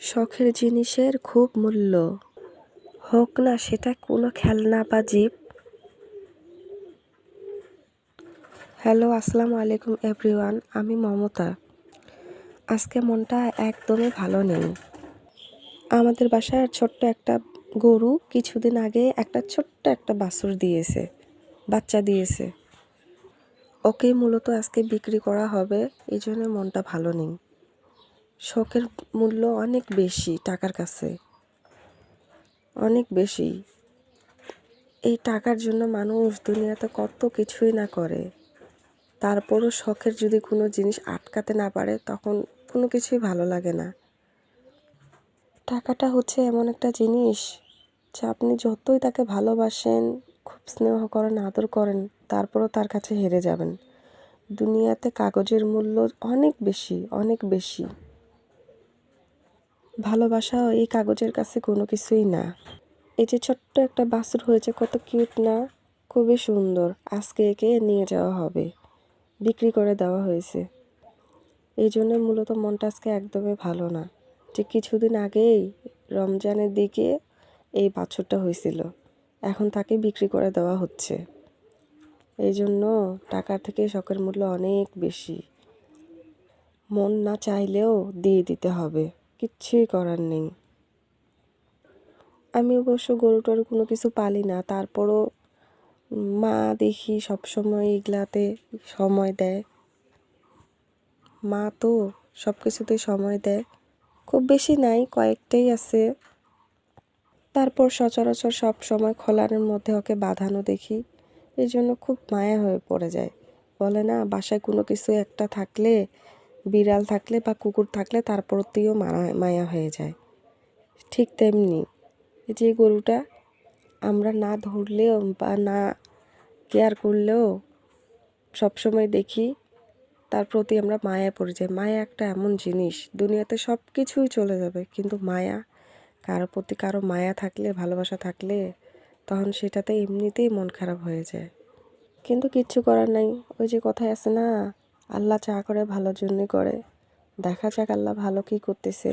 শখের জিনিসের খুব মূল্য, হোক না সেটা কোনো খেলনা বা জিপ। হ্যালো, আসসালামু আলাইকুম এভরিওয়ান, আমি মমতা। আজকে মনটা একদমই ভালো নেই। আমাদের বাসার ছোট্ট একটা গরু কিছুদিন আগে ছোট্ট একটা বাচ্চা দিয়েছে। ওকেই মূলত আজকে বিক্রি করা হবে, এই জন্য মনটা ভালো নেই। শখের মূল্য অনেক বেশি টাকার কাছে, অনেক বেশি। এই টাকার জন্য মানুষ দুনিয়াতে কত কিছুই না করে, তারপরও শখের যদি কোনো জিনিস আটকাতে না পারে তখন কোনো কিছুই ভালো লাগে না। টাকাটা হচ্ছে এমন একটা জিনিস যে আপনি যতই তাকে ভালোবাসেন, খুব স্নেহ করেন, আদর করেন, তারপরও তার কাছে হেরে যাবেন। দুনিয়াতে কাগজের মূল্য অনেক বেশি, অনেক বেশি। ভালোবাসা এই কাগজের কাছে কোনো কিছুই না। এই যে ছোট্ট একটা বাছুর হয়েছে, কত কিউট না, খুবই সুন্দর। আজকে একে নিয়ে যাওয়া হবে, বিক্রি করে দেওয়া হয়েছে। এই জন্য মূলত মনটা আজকে একদমই ভালো না। যে কিছুদিন আগেই রমজানের দিকে এই বাছুরটা হয়েছিল, এখন তাকে বিক্রি করে দেওয়া হচ্ছে। এই জন্য টাকার থেকে শখের মূল্য অনেক বেশি। মন না চাইলেও দিয়ে দিতে হবে, কিচ্ছুই করার নেই। আমি অবশ্য গরু টরু কোনো কিছু পালি না, তারপরও মা দেখি সবসময় এগুলাতে সময় দেয়। মা তো সব কিছুতেই সময় দেয়, খুব বেশি নাই, কয়েকটাই আছে। তারপর সচরাচর সব সময় খোলার মধ্যে ওকে বাঁধানো দেখি, এই জন্য খুব মায়া হয়ে পড়ে যায়। বলে না, বাসায় কোনো কিছু একটা থাকলে, বিড়াল থাকলে বা কুকুর থাকলে তার প্রতিও মায়া হয়ে যায়। ঠিক তেমনি এই যে গরুটা আমরা না ধরলেও বা না কেয়ার করলেও সবসময় দেখি, তার প্রতি আমরা মায়ায় পড়ে যাই। মায়া একটা এমন জিনিস, দুনিয়াতে সব কিছুই চলে যাবে, কিন্তু মায়া, কারো প্রতি কারো মায়া থাকলে, ভালোবাসা থাকলে, তখন সেটাতে এমনিতেই মন খারাপ হয়ে যায়। কিন্তু কিচ্ছু করার নাই। ওই যে কথায় আছে না, আল্লাহ যা করে ভালোর জন্যই করে। দেখা যাক আল্লাহ ভালো কী করতেছে।